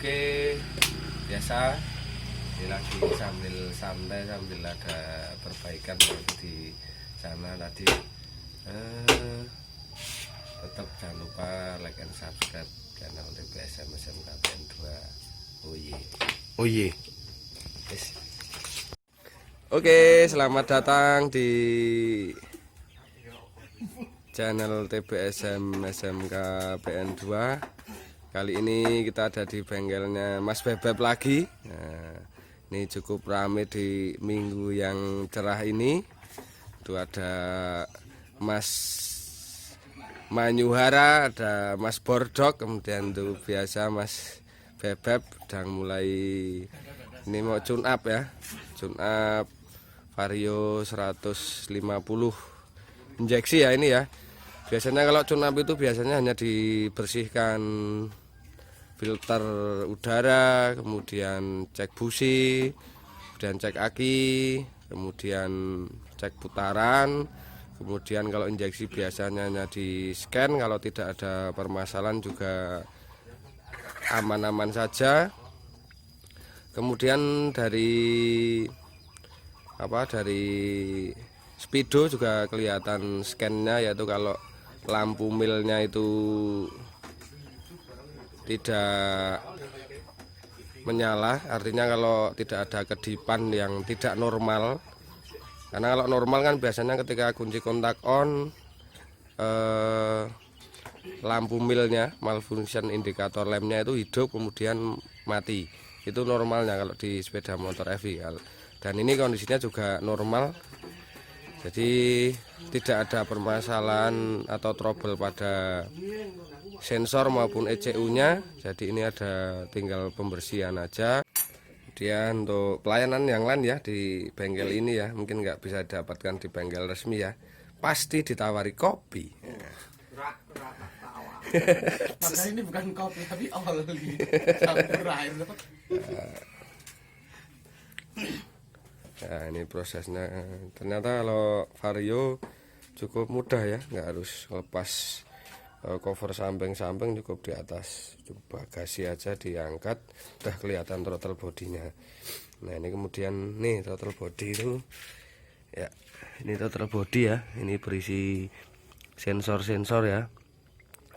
Oke, biasa ini lagi sambil santai sambil ada perbaikan di sana tadi. Tetap jangan lupa like and subscribe channel TBSM SMK PN 2. Oh iya. Yes. Oke, selamat datang di channel TBSM SMK PN 2. Kali ini kita ada di bengkelnya Mas Bebeb lagi. Nah, ini cukup ramai di minggu yang cerah ini. Itu ada Mas Manyuhara, ada Mas Bordok, kemudian itu biasa Mas Bebeb sedang mulai ini mau tune up ya. Tune up Vario 150 injeksi ya ini ya. Biasanya kalau tune up itu biasanya hanya dibersihkan filter udara, kemudian cek busi, kemudian cek aki, kemudian cek putaran, kemudian kalau injeksi biasanya hanya di scan. Kalau tidak ada permasalahan juga aman-aman saja. Kemudian dari speedo juga kelihatan scannya, yaitu kalau lampu milnya itu tidak menyala, artinya kalau tidak ada kedipan yang tidak normal. Karena kalau normal kan biasanya ketika kunci kontak on, lampu milnya, malfunction indikator lampnya itu hidup kemudian mati. Itu normalnya kalau di sepeda motor EV. Dan ini kondisinya juga normal, jadi tidak ada permasalahan atau trouble pada sensor maupun ECU nya. Jadi ini ada tinggal pembersihan aja. Kemudian untuk pelayanan yang lain ya di bengkel ini ya, mungkin nggak bisa didapatkan di bengkel resmi ya, pasti ditawari kopi. Makanya ini bukan kopi tapi oli campur air. Nah ini prosesnya. Ternyata kalau Vario cukup mudah ya, nggak harus lepas cover samping-samping, cukup di atas bagasi aja diangkat udah kelihatan throttle bodinya. Nah ini kemudian nih throttle body itu ya, ini throttle body ya, ini berisi sensor-sensor ya.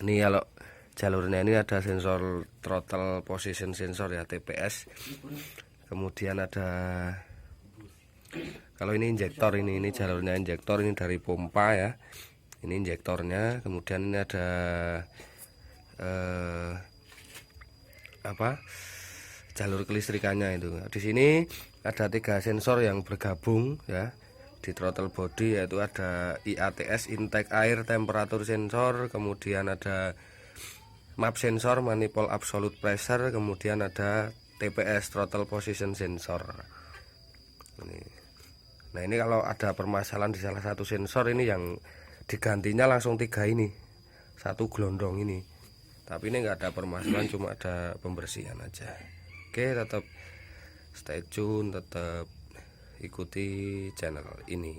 Ini kalau jalurnya ini ada sensor throttle position sensor ya, TPS. Kemudian ada, kalau ini injektor, ini jalurnya injektor, ini dari pompa ya. Ini injektornya. Kemudian ini ada jalur kelistrikannya itu. Di sini ada 3 sensor yang bergabung ya di throttle body, yaitu ada IATS, intake air temperature sensor, kemudian ada map sensor, manifold absolute pressure, kemudian ada TPS, throttle position sensor. Nah ini kalau ada permasalahan di salah satu sensor ini, yang digantinya langsung 3 ini, 1 gelondong ini. Tapi ini nggak ada permasalahan, cuma ada pembersihan aja. Oke, tetap stay tune, tetap ikuti channel ini.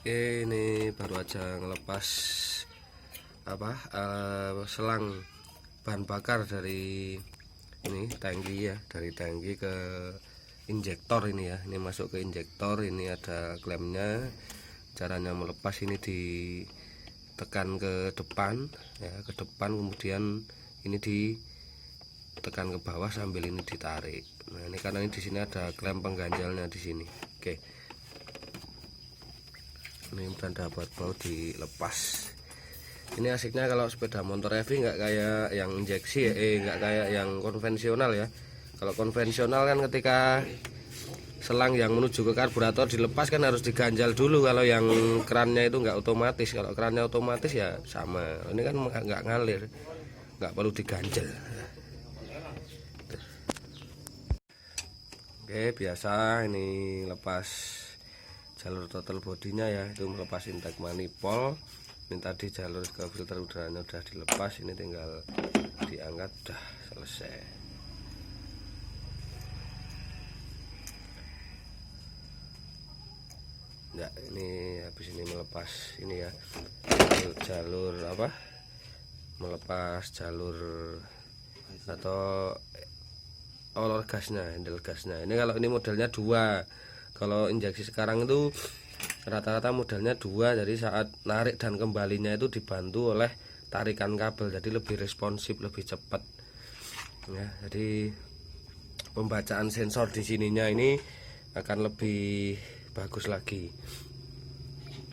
Oke, ini baru aja ngelepas selang bahan bakar dari ini tangki ya, dari tangki ke injektor ini ya. Ini masuk ke injektor, ini ada klemnya. Caranya melepas ini ditekan ke depan ya, ke depan, kemudian ini ditekan ke bawah sambil ini ditarik. Nah ini karena ini di sini ada klem pengganjalnya di sini. Oke, ini tanda buat baut dilepas. Ini asiknya kalau sepeda motor EV nggak kayak yang injeksi ya, nggak kayak yang konvensional ya. Kalau konvensional kan ketika selang yang menuju ke karburator dilepas kan harus diganjal dulu. Kalau yang kerannya itu nggak otomatis. Kalau kerannya otomatis ya sama. Ini kan nggak ngalir, nggak perlu diganjal. Oke, biasa ini lepas jalur throttle bodinya ya, itu melepas intake manifold. Ini tadi jalur ke filter udaranya udah dilepas, ini tinggal diangkat, udah selesai. Ya ini habis ini melepas ini ya, jalur melepas jalur atau olor gasnya, handle gasnya. Ini kalau ini modelnya 2. Kalau injeksi sekarang itu rata-rata modelnya 2, jadi saat narik dan kembalinya itu dibantu oleh tarikan kabel, jadi lebih responsif, lebih cepat. Ya, jadi pembacaan sensor di sininya ini akan lebih bagus lagi.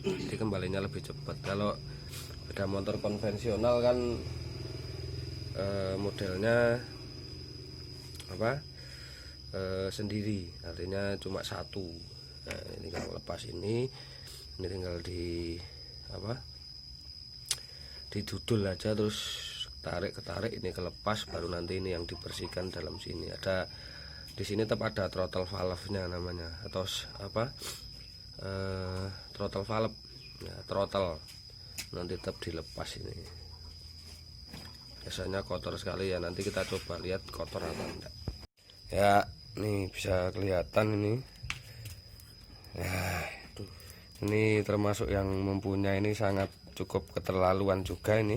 Jadi kembalinya lebih cepat. Kalau beda motor konvensional kan modelnya apa sendiri, artinya cuma 1. Nah, ini kalau lepas ini tinggal di apa didudul aja, terus ketarik ini kelepas, baru nanti ini yang dibersihkan dalam sini. Ada di sini tetap ada throttle valve-nya namanya, atau apa throttle valve ya, throttle nanti tetap dilepas. Ini biasanya kotor sekali ya, nanti kita coba lihat kotor apa enggak ya. Nih bisa kelihatan ini ya, ini termasuk yang mempunyai ini sangat cukup keterlaluan juga ini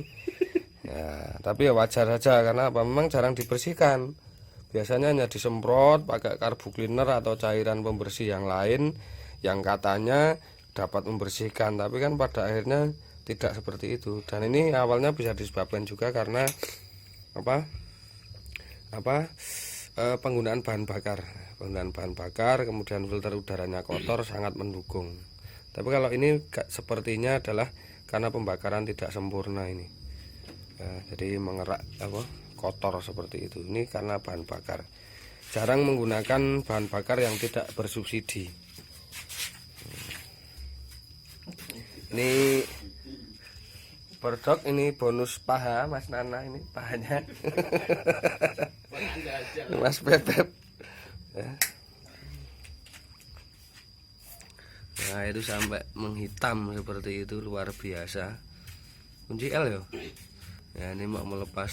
ya, tapi ya wajar saja karena apa, memang jarang dibersihkan. Biasanya hanya disemprot pakai karbu cleaner atau cairan pembersih yang lain yang katanya dapat membersihkan, tapi kan pada akhirnya tidak seperti itu. Dan ini awalnya bisa disebabkan juga karena penggunaan bahan bakar, kemudian filter udaranya kotor sangat mendukung. Tapi kalau ini sepertinya adalah karena pembakaran tidak sempurna ini ya, jadi mengerak kotor seperti itu. Ini karena bahan bakar, jarang menggunakan bahan bakar yang tidak bersubsidi. Ini berdok, ini bonus paha Mas Nana, ini pahanya Mas Bebep ya. Nah itu sampai menghitam seperti itu, luar biasa. Kunci L ya. Ya ini mau melepas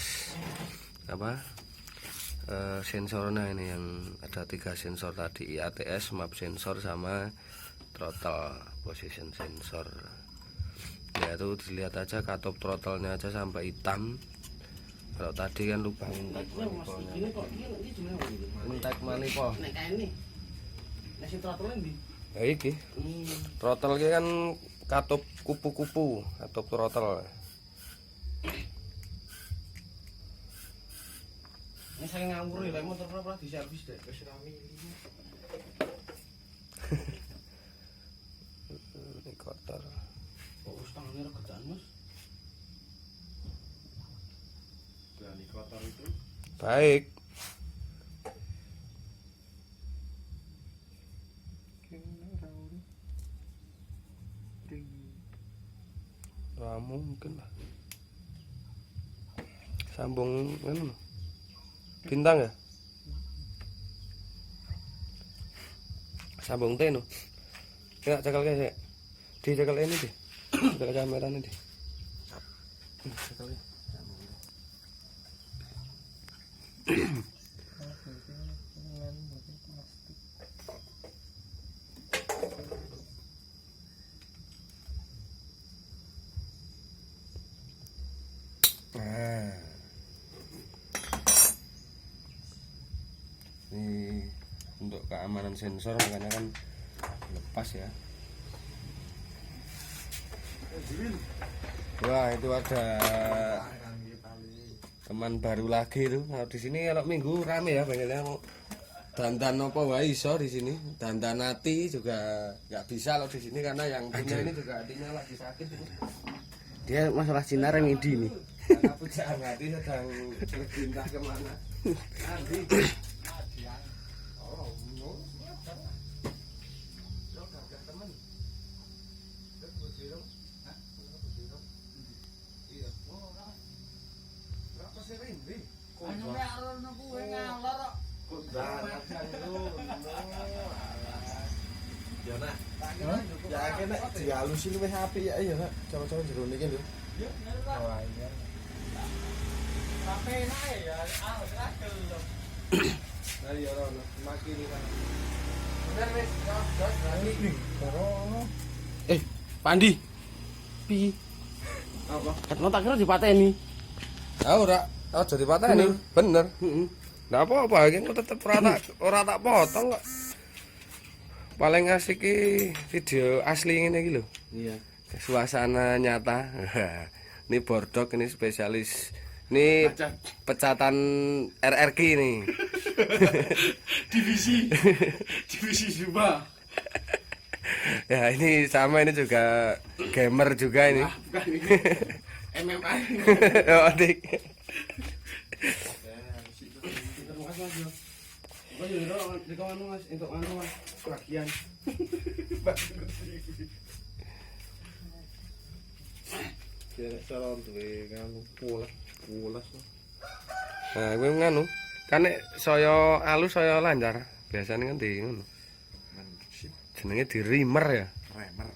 sensornya ini, yang ada 3 sensor tadi, IATS, map sensor, sama throttle position sensor. Ya itu dilihat aja katup throttle-nya aja sampai hitam. Kalau tadi kan lubang intek manifold. Ya iki. Throttle iki kan katup kupu-kupu, katup throttle. Ini saya ngawur ya, motor pernah di servis deh, wis rame iki. Ini kotor. Oh, stangnya kerjaan Mas. Berani kotor itu. Baik. Wah, mungkin lah. Sambung kan bintang ya, sambung teno ya, cekal kayak di cekal ini deh, cekal kamera ini deh. Nah, ini untuk keamanan sensor makanya kan lepas ya. Wah itu ada teman baru lagi tuh. Nah, di sini kalau minggu rame ya, banyaknya mau dandan apa wae iso di sini. Dandan hati juga nggak bisa kalau di sini karena yang punya ini juga hatinya lagi sakit. Dia masalah sinar yang ini nih. Karena pujaan hati sedang berpindah kemana. Ya kena dihalusin wis apik ya nak. Coba-coba jero niki lho. Oh iya. Tapi enak ya, ragel lho. Nah ya ora makin kan. Bener wis, jos berani. Pandi. Pi. Apa? Ketno tak kira dipateni. Tahu ora Oh, jadi patah ini. Bener. Nggak apa-apa, ini tetep ora tak potong kok. Paling asik ki video asli ini gitu. Iya. Suasana nyata. Ini bordok, ini spesialis. Ini pecatan RRQ ini. divisi Zuba. Ya ini sama, ini juga gamer juga ini. Bukan ini. MMA. Oh, adik. Nah, gue nganu. Kan nek saya alus saya lancar. Biasanya kan di ngono. Jenenge di rimer ya. Remer.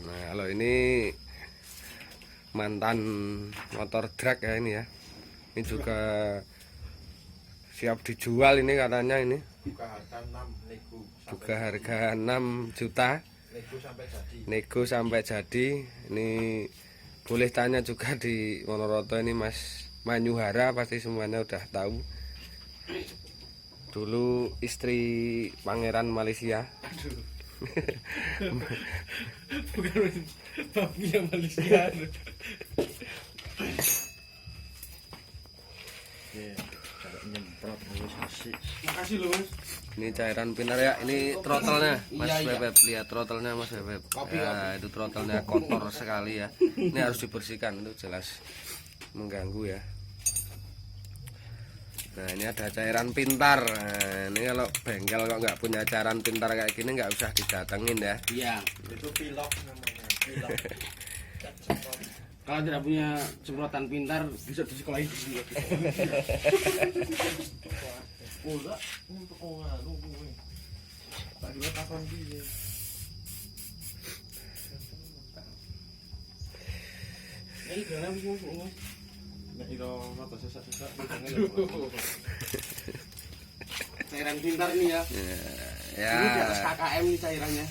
Nah, kalau ini mantan motor drag ya ini ya. Ini juga siap dijual ini katanya ini. Buka harga 6 nego. Juga harga 6 juta. Nego sampai jadi. Nego sampai jadi. Ini boleh tanya juga di Monoroto ini Mas Manyuhara, pasti semuanya udah tahu. Dulu istri Pangeran Malaysia. Bukan mafia Malaysia. Makasih loh Mas. Ini cairan pintar ya, ini throttle-nya Mas Iya, iya. Bebep, lihat throttle-nya Mas Bebep. Kopi, Ya, itu throttle-nya kotor sekali ya. Ini harus dibersihkan, itu jelas mengganggu ya. Nah, ini ada cairan pintar. Nah, ini kalau bengkel kok nggak punya cairan pintar kayak gini nggak usah didatengin ya. Iya, itu pilok namanya. Pilok. Kalau tidak punya semprotan pintar bisa disekolahin di sini. Oh, enggak. Untuk nganu kuwi. Tak kira kapan piye. Ini dalam semua. Nek ira mata sesak-sesak cairan pintar nih ya. Ya. Ini di atas KKM nih cairannya.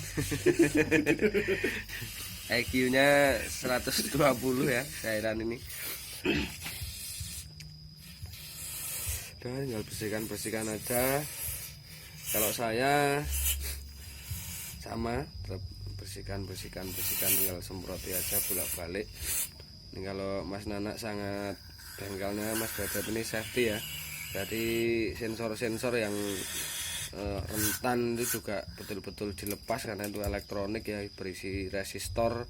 IQ-nya 120 ya cairan ini. Dan tinggal bersihkan aja. Kalau saya sama, tetap bersihkan, tinggal semproti aja bolak-balik. Ini kalau Mas Nanak sangat bengkelnya Mas Bebep ini safety ya. Jadi sensor-sensor yang rentan itu juga betul-betul dilepas karena itu elektronik ya, berisi resistor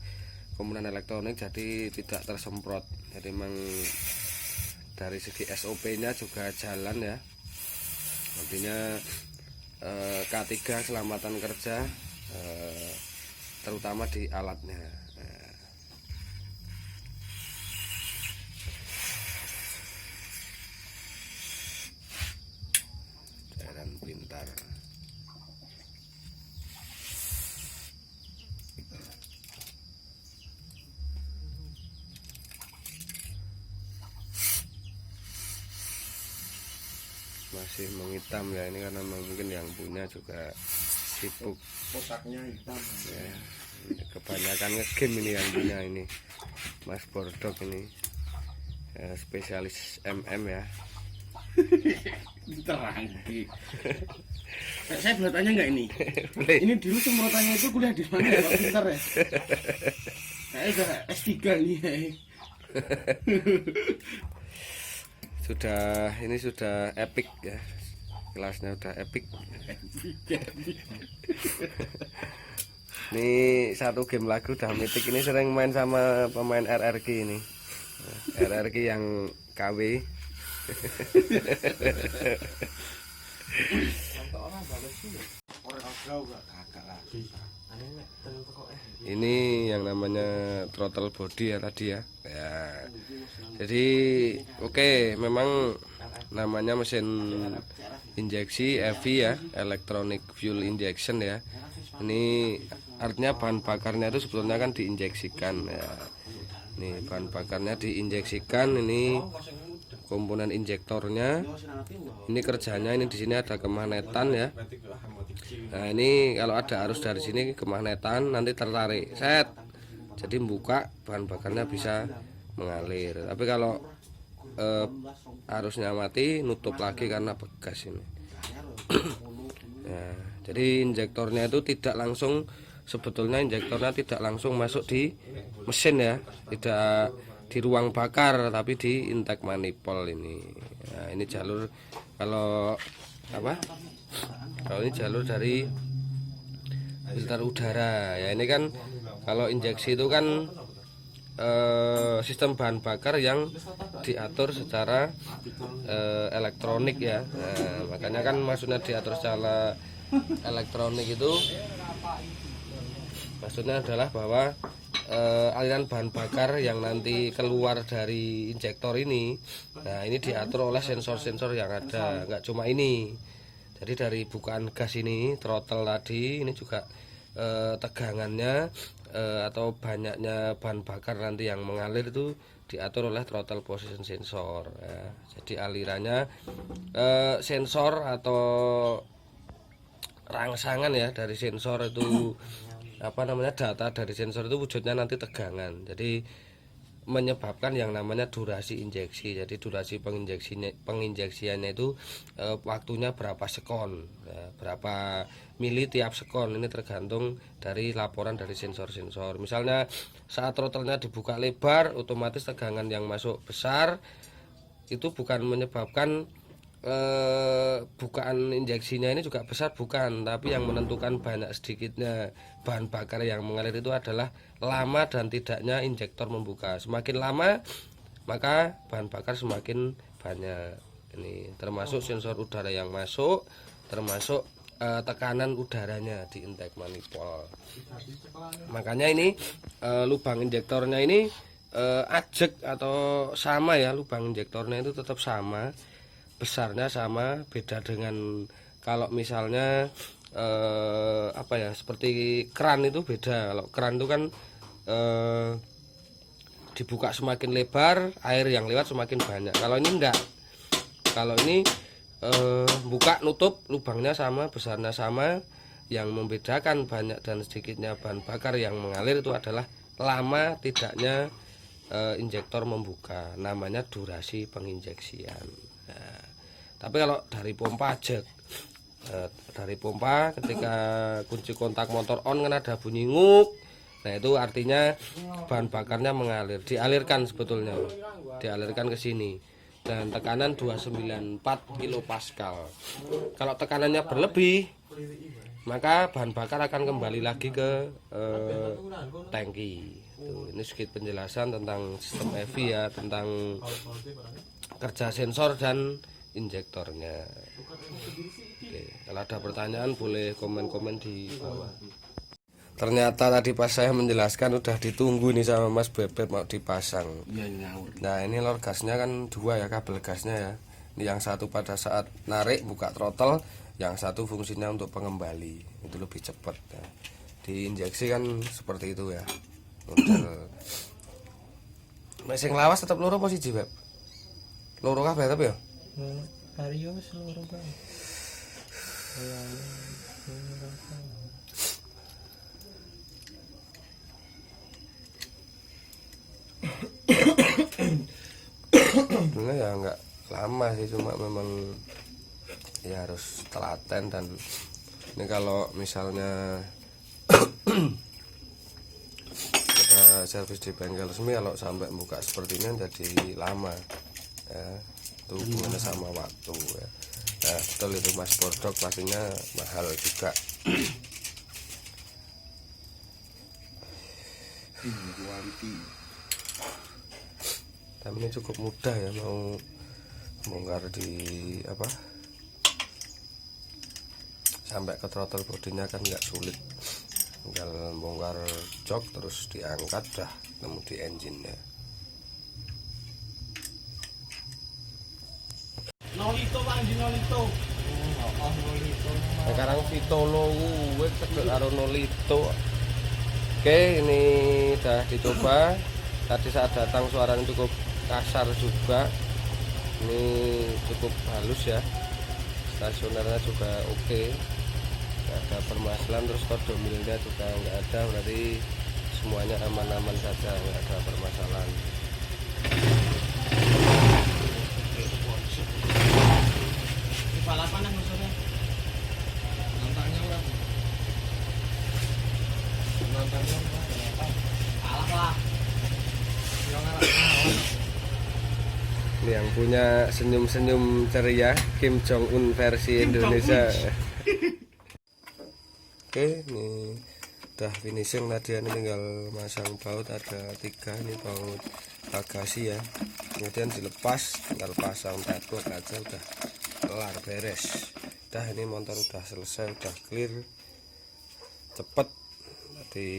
komponen elektronik, jadi tidak tersemprot. Jadi memang dari segi SOP-nya juga jalan ya. Artinya K3 keselamatan kerja terutama di alatnya. Cairan pintar. Masih menghitam ya, ini karena mungkin yang punya juga sibuk. Kotaknya hitam. Ya, kebanyakan ngegame ini yang punya ini Mas Bordok ini ya, spesialis MM ya. Diterangi. Saya boleh tanya nggak ini? Boleh. Ini dulu semprotannya itu kuliah di mana ya Pak? Bentar ya. Saya udah S3 nih. Ini sudah epic ya, kelasnya udah epic. Ini satu game lagu udah mitik, ini sering main sama pemain RRQ ini. RRQ yang KW. Ini yang namanya throttle body ya tadi ya. Ya. Jadi oke, memang namanya mesin injeksi EV ya, electronic fuel injection ya. Ini artinya bahan bakarnya itu sebetulnya kan diinjeksikan ya. Nih bahan bakarnya diinjeksikan, ini komponen injektornya. Ini kerjanya ini di sini ada kemagnetan ya. Nah, ini kalau ada arus dari sini kemagnetan nanti tertarik. Set. jadi buka bahan bakarnya bisa mengalir. Tapi kalau arusnya mati, nutup lagi karena begas ini. Ya, jadi injektornya itu tidak langsung, sebetulnya injektornya tidak langsung masuk di mesin ya, tidak di ruang bakar, tapi di intake manifold ini. Nah, ini jalur kalau apa? Kalau ini jalur dari filter udara. Ya ini kan kalau injeksi itu kan sistem bahan bakar yang diatur secara elektronik ya. Nah, makanya kan maksudnya diatur secara elektronik itu maksudnya adalah bahwa aliran bahan bakar yang nanti keluar dari injektor ini, nah ini diatur oleh sensor-sensor yang ada, nggak cuma ini. Jadi dari bukaan gas ini, throttle tadi, ini juga tegangannya atau banyaknya bahan bakar nanti yang mengalir itu diatur oleh throttle position sensor ya. Jadi alirannya sensor atau rangsangan ya dari sensor itu apa namanya, data dari sensor itu wujudnya nanti tegangan. Jadi menyebabkan yang namanya durasi injeksi. Jadi durasi penginjeksiannya itu waktunya berapa sekon ya, berapa mili tiap sekon, ini tergantung dari laporan dari sensor-sensor. Misalnya saat throttle-nya dibuka lebar, otomatis tegangan yang masuk besar, itu bukan menyebabkan bukaan injeksinya ini juga besar, bukan, tapi yang menentukan banyak sedikitnya bahan bakar yang mengalir itu adalah lama dan tidaknya injektor membuka. Semakin lama maka bahan bakar semakin banyak. Ini termasuk sensor udara yang masuk, termasuk tekanan udaranya di intake manifold. Makanya ini lubang injektornya ini ajek atau sama ya, lubang injektornya itu tetap sama, besarnya sama, beda dengan kalau misalnya apa ya, seperti keran itu beda. Kalau keran itu kan dibuka semakin lebar, air yang lewat semakin banyak. Kalau ini enggak, kalau ini buka nutup lubangnya sama, besarnya sama. Yang membedakan banyak dan sedikitnya bahan bakar yang mengalir itu adalah lama tidaknya injektor membuka, namanya durasi penginjeksian. Nah, tapi kalau dari pompa ajek, dari pompa ketika kunci kontak motor on kan ada bunyi nguk. Nah itu artinya bahan bakarnya mengalir, dialirkan sebetulnya, dialirkan ke sini. Dan tekanan 294 kilopascal. Kalau tekanannya berlebih, maka bahan bakar akan kembali lagi ke tangki. Tuh, ini sedikit penjelasan tentang sistem EV ya, tentang kerja sensor dan injektornya. Oke, kalau ada pertanyaan boleh komen-komen di bawah. Ternyata tadi pas saya menjelaskan udah ditunggu nih sama Mas Bebek mau dipasang. Nah ini lor gasnya kan dua ya, kabel gasnya ya. Ini yang satu pada saat narik buka throttle, yang satu fungsinya untuk pengembali, itu lebih cepat ya. Diinjeksi kan seperti itu ya. Mesin lawas tetap loro posisi Beb. Loro kabeh tapi ya. Vario seluruh bang. Sebenarnya ya nggak lama sih, cuma memang ya harus telaten. Dan ini kalau misalnya kita servis di bengkel resmi, kalau sampai buka seperti ini jadi lama ya, itu hubungannya sama waktu ya. Nah betul itu Mas Bordok, pastinya mahal juga. Tapi ini cukup mudah ya, mau bongkar di apa sampai ke throttle bodinya kan nggak sulit, tinggal bongkar jok terus diangkat dah nemu di engine-nya. Nolito bang, di Nolito. Sekarang Vitolo wek tegak karo Nolito. Oke, ini udah dicoba. Tadi saat datang suaranya cukup kasar juga. Ini cukup halus ya. Stasionernya juga oke. Nggak ada permasalahan, terus kodomilnya juga nggak ada, berarti semuanya aman-aman saja, nggak ada permasalahan. Balapan maksudnya nontonnya udah kalah lah Ini yang punya senyum-senyum ceria, Kim Jong Un versi Indonesia. Oke, ini udah finishing tadi, ini tinggal masang baut, ada 3 ini baut bagasi ya. Kemudian dilepas, tinggal pasang padlock aja, udah kelar beres. Udah, ini motor udah selesai, udah clear, cepet. Tadi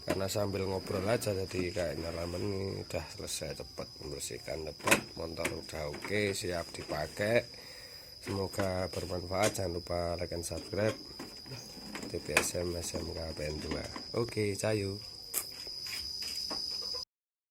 karena sambil ngobrol aja jadi kayak nyalaman, ini udah selesai cepet, membersihkan cepet, motor udah oke, siap dipakai. Semoga bermanfaat. Jangan lupa like and subscribe. TPSM SMK PN2. Oke, cayu.